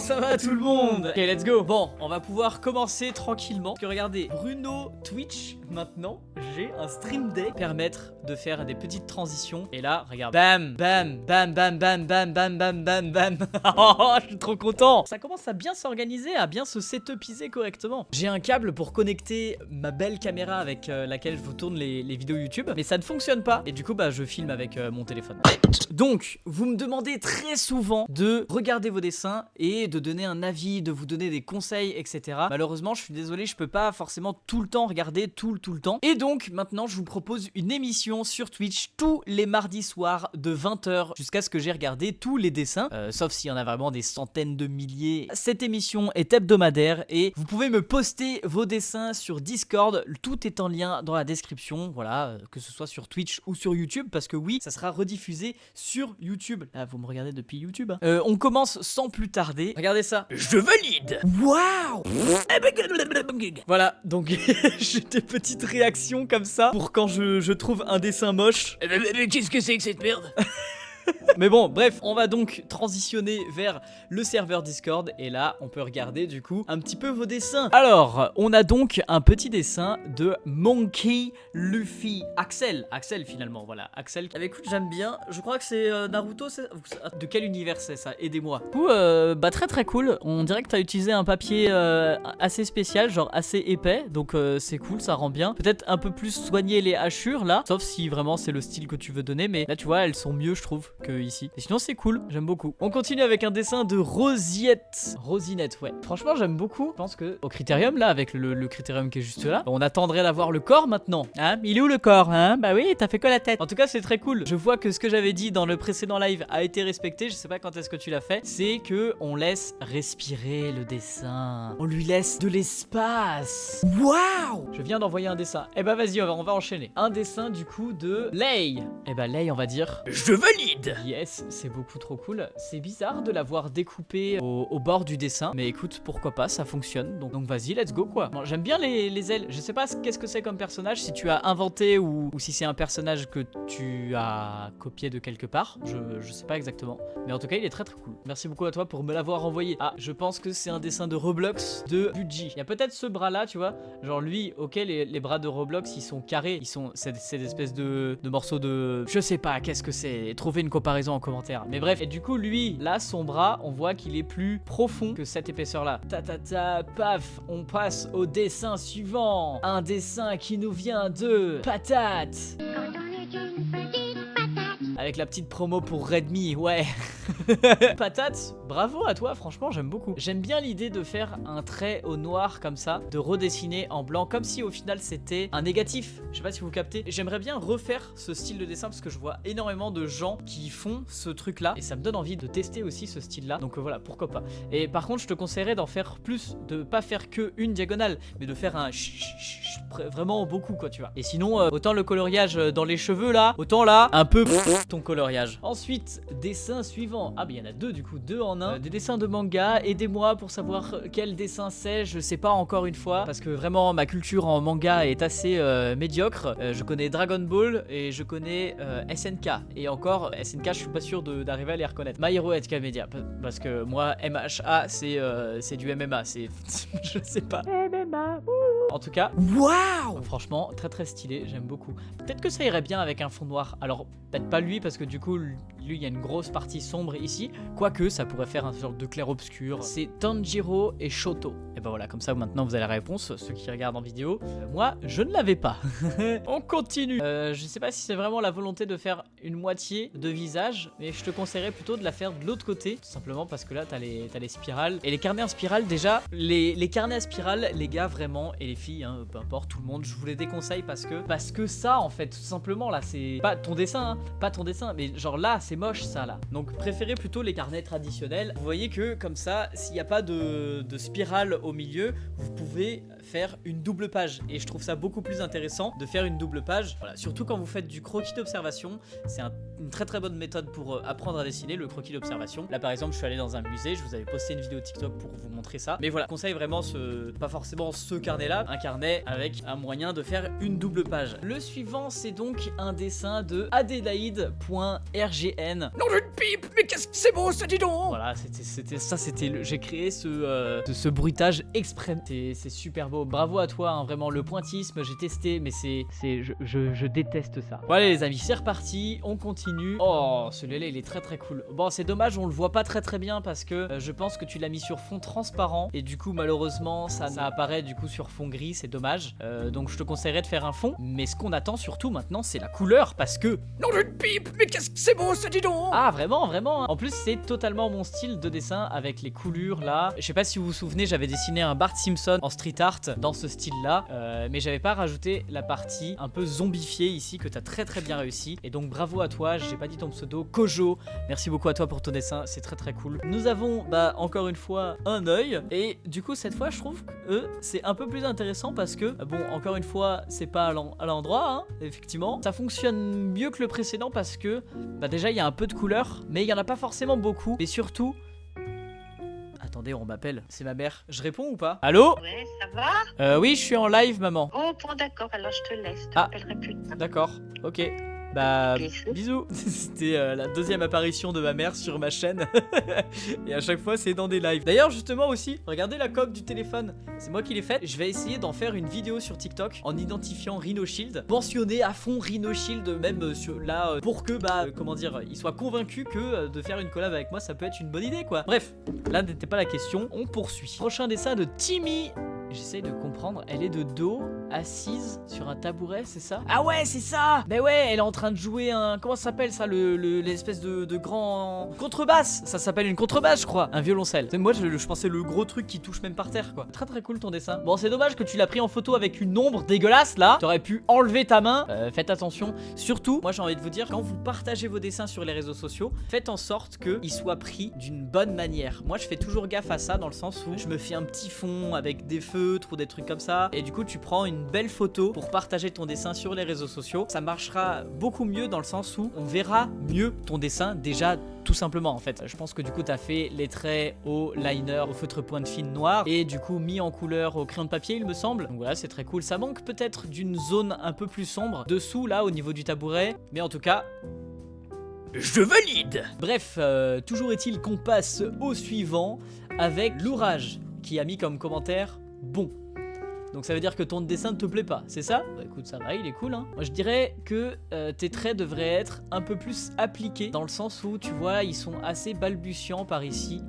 ça va tout le monde? Ok, let's go. Bon, on va pouvoir commencer tranquillement. Parce que regardez, Bruno Twitch, maintenant, j'ai un stream deck permettre de faire des petites transitions. Et là, regarde, bam, bam, bam, bam, bam, bam, bam, bam, bam, bam. Oh, je suis trop content. Ça commence à bien s'organiser, à bien se setupiser correctement. J'ai un câble pour connecter ma belle caméra avec laquelle je vous tourne les vidéos YouTube, mais ça ne fonctionne pas. Et du coup, bah, je filme avec mon téléphone. Donc, vous me demandez très souvent de regarder vos dessins et de donner un avis, de vous donner des conseils, etc. Malheureusement, je suis désolé, je peux pas forcément tout le temps regarder tout le temps. Et donc, maintenant, je vous propose une émission sur Twitch tous les mardis soirs de 20h jusqu'à ce que j'ai regardé tous les dessins, sauf s'il y en a vraiment des centaines de milliers. Cette émission est hebdomadaire et vous pouvez me poster vos dessins sur Discord. Tout est en lien dans la description, voilà, que ce soit sur Twitch ou sur YouTube, parce que oui, ça sera rediffusé sur YouTube. Là, vous me regardez depuis YouTube, hein. On commence sans plus tarder. Regardez ça. Je valide. Waouh. Voilà, donc j'ai des petites réactions comme ça pour quand je trouve un dessin moche. Mais qu'est-ce que c'est que cette merde? Mais bon, bref, on va donc transitionner vers le serveur Discord. Et là, on peut regarder du coup un petit peu vos dessins. Alors, on a donc un petit dessin de Monkey Luffy Axel finalement, voilà, Axel. Ah, écoute, j'aime bien, je crois que c'est Naruto. De quel univers c'est ça? Aidez-moi. Du coup, bah très cool. On dirait que t'as utilisé un papier assez spécial, genre assez épais. Donc c'est cool, ça rend bien. Peut-être un peu plus soigner les hachures là, sauf si vraiment c'est le style que tu veux donner. Mais là, tu vois, elles sont mieux, je trouve, que ici. Et sinon, c'est cool, j'aime beaucoup. On continue avec un dessin de Rosinette, ouais. Franchement, j'aime beaucoup. Je pense que au critérium, là, avec le critérium qui est juste là, on attendrait d'avoir le corps maintenant. Hein? Il est où le corps, hein? Bah oui, t'as fait que la tête. En tout cas, c'est très cool. Je vois que ce que j'avais dit dans le précédent live a été respecté. Je sais pas quand est-ce que tu l'as fait. C'est que on laisse respirer le dessin. On lui laisse de l'espace. Waouh! Je viens d'envoyer un dessin. Eh bah vas-y, on va enchaîner. Un dessin du coup de Lei. Eh bah Lei, on va dire je valide. Yes, c'est beaucoup trop cool. C'est bizarre de l'avoir découpé au bord du dessin, mais écoute, pourquoi pas, ça fonctionne. Donc vas-y, let's go quoi. Bon, j'aime bien les ailes. Je sais pas qu'est-ce que c'est comme personnage, si tu as inventé ou si c'est un personnage que tu as copié de quelque part. Je sais pas exactement. Mais en tout cas, il est très cool. Merci beaucoup à toi pour me l'avoir envoyé. Ah, je pense que c'est un dessin de Roblox de Budgie. Il y a peut-être ce bras là, tu vois. Genre lui, ok, les bras de Roblox, ils sont carrés. C'est des espèces de morceaux de... Je sais pas, qu'est-ce que c'est. Trouvez une comparaison en commentaire. Mais bref, et du coup, lui, là, son bras, on voit qu'il est plus profond que cette épaisseur-là. Paf, on passe au dessin suivant. Un dessin qui nous vient de Patate. Avec la petite promo pour Redmi, ouais. Patate, bravo à toi, franchement j'aime beaucoup. J'aime bien l'idée de faire un trait au noir comme ça, de redessiner en blanc, comme si au final c'était un négatif. Je sais pas si vous captez. J'aimerais bien refaire ce style de dessin parce que je vois énormément de gens qui font ce truc là et ça me donne envie de tester aussi ce style là. Donc voilà, pourquoi pas. Et par contre je te conseillerais d'en faire plus, de pas faire que une diagonale, mais de faire un vraiment beaucoup quoi, tu vois. Et sinon autant le coloriage dans les cheveux là, autant là un peu ton coloriage. Ensuite, dessin suivant. Ah, mais il y en a deux du coup, deux en un. Des dessins de manga. Aidez-moi pour savoir quel dessin c'est. Je sais pas encore une fois. Parce que vraiment, ma culture en manga est assez médiocre. Je connais Dragon Ball et je connais SNK. Et encore, SNK, je suis pas sûr d'arriver à les reconnaître. My Hero Academia. Parce que moi, MHA, c'est du MMA. C'est. Je sais pas. MMA. En tout cas, waouh! Franchement, très stylé, j'aime beaucoup. Peut-être que ça irait bien avec un fond noir. Alors, peut-être pas lui, parce que du coup, lui, il y a une grosse partie sombre ici. Quoique, ça pourrait faire un sorte de clair-obscur. C'est Tanjiro et Shoto. Et ben voilà, comme ça, maintenant, vous avez la réponse, ceux qui regardent en vidéo. Moi, je ne l'avais pas. On continue. Je sais pas si c'est vraiment la volonté de faire une moitié de visage, mais je te conseillerais plutôt de la faire de l'autre côté. Tout simplement parce que là, t'as les spirales. Et les carnets en spirale, déjà, les carnets à spirale, les gars, vraiment, et les filles, hein, peu importe, tout le monde, je vous les déconseille parce que ça, en fait, tout simplement, là, c'est pas ton dessin, hein, pas ton dessin, mais genre là, c'est moche, ça, là. Donc, préférez plutôt les carnets traditionnels. Vous voyez que, comme ça, s'il n'y a pas de spirale au milieu, vous pouvez faire une double page. Et je trouve ça beaucoup plus intéressant de faire une double page. Voilà, surtout quand vous faites du croquis d'observation. C'est une très très bonne méthode pour apprendre à dessiner, le croquis d'observation. Là par exemple, je suis allé dans un musée, je vous avais posté une vidéo TikTok pour vous montrer ça. Mais voilà, je conseille vraiment pas forcément ce carnet-là, un carnet avec un moyen de faire une double page. Le suivant, c'est donc un dessin de Adélaïde.rgn. Non, d'une pipe, mais qu'est-ce que c'est beau, ça, dis donc. Voilà, j'ai créé ce bruitage exprès. C'est super beau. Bravo à toi, hein, vraiment, le pointillisme, j'ai testé, mais je déteste ça. Bon, allez, les amis, c'est reparti, on continue. Oh, celui-là, il est très très cool. Bon, c'est dommage, on le voit pas très très bien parce que je pense que tu l'as mis sur fond transparent et du coup, malheureusement, ça apparaît du coup sur fond gris, c'est dommage. Donc, je te conseillerais de faire un fond, mais ce qu'on attend surtout maintenant, c'est la couleur parce que. Non, d'une pipe, mais qu'est-ce que c'est beau, ça, dis donc. Ah, vraiment, vraiment. En plus, c'est totalement mon style de dessin avec les coulures là. Je sais pas si vous vous souvenez, j'avais dessiné un Bart Simpson en street art dans ce style là, mais j'avais pas rajouté la partie un peu zombifiée ici que t'as très très bien réussi. Et donc bravo à toi, j'ai pas dit ton pseudo, Kojo. Merci beaucoup à toi pour ton dessin, c'est très très cool. Nous avons encore une fois un œil et du coup cette fois je trouve que c'est un peu plus intéressant parce que bon, encore une fois c'est pas à l'endroit, hein, effectivement. Ça fonctionne mieux que le précédent parce que déjà il y a un peu de couleur, mais il y en a pas forcément beaucoup. Et surtout, attendez, on m'appelle, c'est ma mère. Je réponds ou pas? Allô? Ouais, ça va? Oui, je suis en live, maman. Oh, bon, d'accord, alors je te laisse, je t'appellerai plus tard. D'accord, ok. Bah, Bisous. bisous. C'était la deuxième apparition de ma mère sur ma chaîne. Et à chaque fois, c'est dans des lives. D'ailleurs, justement aussi, regardez la coque du téléphone. C'est moi qui l'ai faite. Je vais essayer d'en faire une vidéo sur TikTok en identifiant Rhino Shield. Mentionner à fond Rhino Shield, même là, pour que, comment dire, il soit convaincu que de faire une collab avec moi, ça peut être une bonne idée, quoi. Bref, là n'était pas la question. On poursuit. Prochain dessin de Timmy. J'essaye de comprendre, elle est de dos, assise sur un tabouret, c'est ça? Ah ouais, c'est ça! Bah ouais, elle est en train de jouer un... Comment ça s'appelle ça? L'espèce de grand... Contrebasse! Ça s'appelle une contrebasse, je crois. Un violoncelle. Moi, je pensais le gros truc qui touche même par terre, quoi. Très très cool ton dessin. Bon, c'est dommage que tu l'as pris en photo avec une ombre dégueulasse, là. T'aurais pu enlever ta main. Faites attention. Surtout, moi j'ai envie de vous dire, quand vous partagez vos dessins sur les réseaux sociaux, faites en sorte qu'ils soient pris d'une bonne manière. Moi, je fais toujours gaffe à ça, dans le sens où je me fais un petit fond avec des feux ou des trucs comme ça, et du coup tu prends une belle photo pour partager ton dessin sur les réseaux sociaux. Ça marchera beaucoup mieux dans le sens où on verra mieux ton dessin déjà, tout simplement. En fait, je pense que du coup tu as fait les traits au liner, au feutre pointe fine noir, et du coup mis en couleur au crayon de papier, il me semble. Donc voilà, c'est très cool. Ça manque peut-être d'une zone un peu plus sombre dessous là au niveau du tabouret, mais en tout cas je valide. Bref, toujours est-il qu'on passe au suivant avec l'Ourage qui a mis comme commentaire bon. Donc ça veut dire que ton dessin ne te plaît pas, c'est ça? Bah écoute, ça va, il est cool, hein. Moi je dirais que tes traits devraient être un peu plus appliqués, dans le sens où tu vois, ils sont assez balbutiants par ici.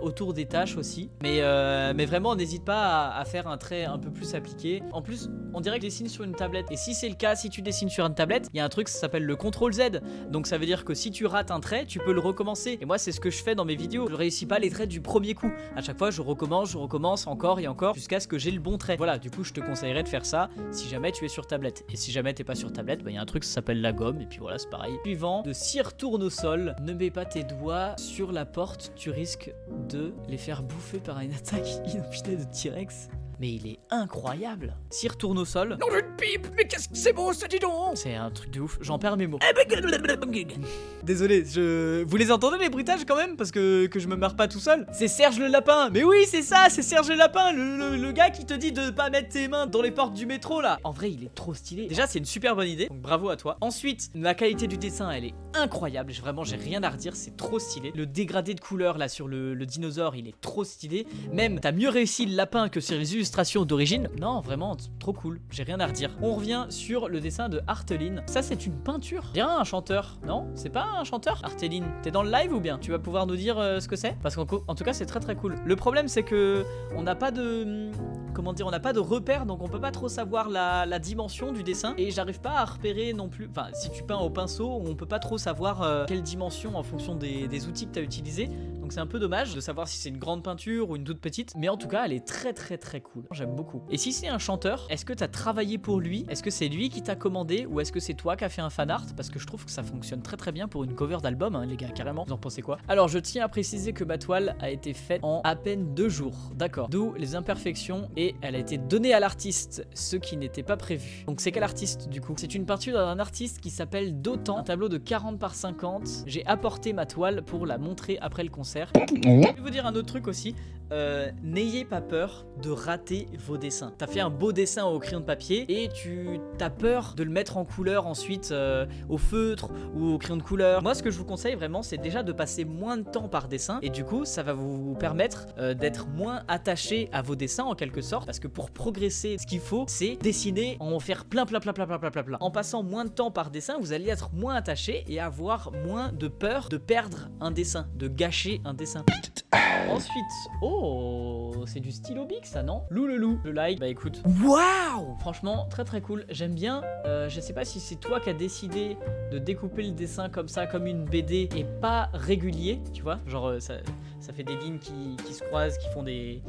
Autour des tâches aussi, mais vraiment n'hésite pas à faire un trait un peu plus appliqué. En plus, on dirait que tu dessines sur une tablette, et si c'est le cas, si tu dessines sur une tablette, il y a un truc, ça s'appelle le CTRL-Z. Donc ça veut dire que si tu rates un trait, tu peux le recommencer. Et moi, c'est ce que je fais dans mes vidéos. Je réussis pas les traits du premier coup. À chaque fois, je recommence encore et encore jusqu'à ce que j'ai le bon trait. Voilà, du coup, je te conseillerais de faire ça si jamais tu es sur tablette. Et si jamais t'es pas sur tablette, il y a un truc, ça s'appelle la gomme, et puis voilà, c'est pareil. Suivant, de Cire Tournesol. Ne mets pas tes doigts sur la porte, tu risques de les faire bouffer par une attaque inopinée de T-Rex. Mais il est incroyable. Cire Tournesol. Non, d'une pipe, mais qu'est-ce que c'est beau, ça, dis donc. C'est un truc de ouf, j'en perds mes mots. Désolé, vous les entendez les bruitages quand même? Parce que je me marre pas tout seul. C'est Serge le Lapin. Mais oui, c'est ça, c'est Serge le Lapin, le gars qui te dit de pas mettre tes mains dans les portes du métro là. En vrai, il est trop stylé. Déjà, c'est une super bonne idée, donc bravo à toi. Ensuite, la qualité du dessin, elle est incroyable. Vraiment, j'ai rien à redire, c'est trop stylé. Le dégradé de couleur là sur le dinosaure, il est trop stylé. Même, t'as mieux réussi le lapin que sur les illustrations d'origine. Non, vraiment, trop cool. J'ai rien à redire. On revient sur le dessin de Arteline. Ça, c'est une peinture. Bien un chanteur. Non, c'est pas un chanteur. Arteline, t'es dans le live ou bien? Tu vas pouvoir nous dire ce que c'est? Parce qu'en tout cas, c'est très très cool. Le problème, c'est que on n'a pas de... Comment dire? On n'a pas de repère, donc on peut pas trop savoir la dimension du dessin. Et j'arrive pas à repérer non plus... Enfin, si tu peins au pinceau, on peut pas trop savoir quelle dimension en fonction des outils que t'as utilisés. Donc Donc c'est un peu dommage de savoir si c'est une grande peinture ou une toute petite. Mais en tout cas, elle est très cool. J'aime beaucoup. Et si c'est un chanteur, est-ce que t'as travaillé pour lui? Est-ce que c'est lui qui t'a commandé ou est-ce que c'est toi qui as fait un fan art? Parce que je trouve que ça fonctionne très bien pour une cover d'album, hein, les gars, carrément. Vous en pensez quoi? Alors, je tiens à préciser que ma toile a été faite en à peine 2 jours. D'accord. D'où les imperfections et elle a été donnée à l'artiste, ce qui n'était pas prévu. Donc c'est quel artiste du coup? C'est une peinture d'un artiste qui s'appelle Dotan, un tableau de 40 par 50. J'ai apporté ma toile pour la montrer après le concert. Je vais vous dire un autre truc aussi. N'ayez pas peur de rater vos dessins. T'as fait un beau dessin au crayon de papier et tu t'as peur de le mettre en couleur ensuite au feutre ou au crayon de couleur. Moi ce que je vous conseille vraiment c'est déjà de passer moins de temps par dessin et du coup ça va vous permettre d'être moins attaché à vos dessins en quelque sorte, parce que pour progresser ce qu'il faut c'est dessiner, en faire plein. En passant moins de temps par dessin vous allez être moins attaché et avoir moins de peur de perdre un dessin, de gâcher un dessin. Ensuite, oh, c'est du stylo bic ça, non? Louloulou, le like, bah écoute. Waouh! Franchement, très cool, j'aime bien. Je sais pas si c'est toi qui as décidé de découper le dessin comme ça, comme une BD et pas régulier, tu vois? Genre, ça fait des lignes qui se croisent, qui font des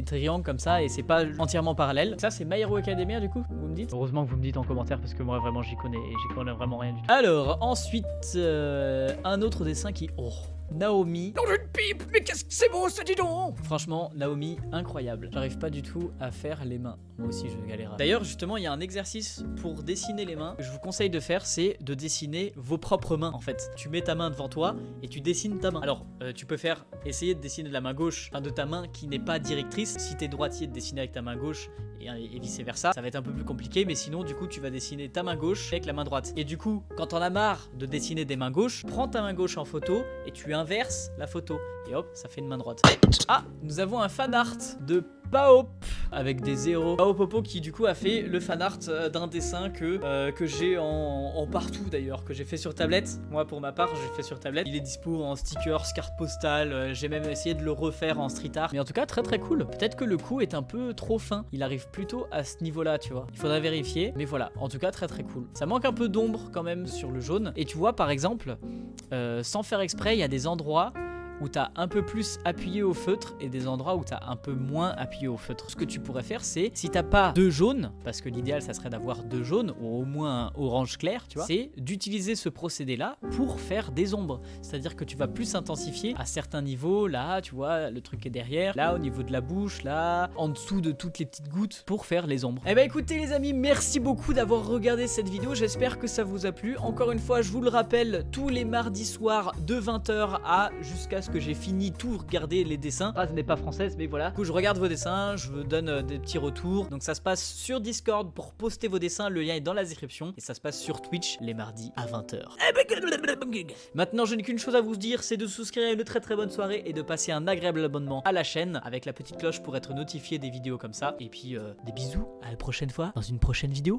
triangles comme ça et c'est pas entièrement parallèle. Ça, c'est My Hero Academia du coup, vous me dites? Heureusement que vous me dites en commentaire parce que moi vraiment j'y connais vraiment rien du tout. Alors, ensuite, un autre dessin qui... Oh, Naomi. Non, une pipe, mais qu'est-ce que c'est beau ça, dis donc! Franchement, Naomi, incroyable. J'arrive pas du tout à faire les mains. Moi aussi, je galère. D'ailleurs, justement, il y a un exercice pour dessiner les mains que je vous conseille de faire, c'est de dessiner vos propres mains. En fait, tu mets ta main devant toi et tu dessines ta main. Alors, tu peux essayer de dessiner de la main gauche, de ta main qui n'est pas directrice. Si t'es droitier, de dessiner avec ta main gauche et vice versa. Ça va être un peu plus compliqué, mais sinon, du coup, tu vas dessiner ta main gauche avec la main droite. Et du coup, quand t'en as marre de dessiner des mains gauches, prends ta main gauche en photo et tu inverses la photo. Et hop, ça fait une main droite. Ah, nous avons un fan art de Paop avec des zéros. Paopopo qui du coup a fait le fan art d'un dessin que j'ai en partout d'ailleurs, que j'ai fait sur tablette. Moi pour ma part j'ai fait sur tablette. Il est dispo en stickers, carte postale, j'ai même essayé de le refaire en street art. Mais en tout cas très cool. Peut-être que le coup est un peu trop fin. Il arrive plutôt à ce niveau là, tu vois. Il faudrait vérifier. Mais voilà, en tout cas très cool. Ça manque un peu d'ombre quand même sur le jaune. Et tu vois par exemple, sans faire exprès, il y a des endroits où tu as un peu plus appuyé au feutre et des endroits où tu as un peu moins appuyé au feutre. Ce que tu pourrais faire, c'est, si t'as pas 2 jaunes, parce que l'idéal ça serait d'avoir 2 jaunes ou au moins un orange clair, tu vois, c'est d'utiliser ce procédé-là pour faire des ombres. C'est-à-dire que tu vas plus intensifier à certains niveaux, là, tu vois, le truc est derrière, là, au niveau de la bouche, là, en dessous de toutes les petites gouttes pour faire les ombres. Eh ben écoutez les amis, merci beaucoup d'avoir regardé cette vidéo, j'espère que ça vous a plu. Encore une fois, je vous le rappelle, tous les mardis soirs de 20h à jusqu'à ce que j'ai fini tout regarder les dessins. Ah, ce n'est pas française, mais voilà. Du coup, je regarde vos dessins, je vous donne des petits retours. Donc ça se passe sur Discord pour poster vos dessins, le lien est dans la description. Et ça se passe sur Twitch les mardis à 20h. Maintenant, je n'ai qu'une chose à vous dire, c'est de souscrire à une très bonne soirée et de passer un agréable abonnement à la chaîne avec la petite cloche pour être notifié des vidéos comme ça. Et puis, des bisous, à la prochaine fois dans une prochaine vidéo.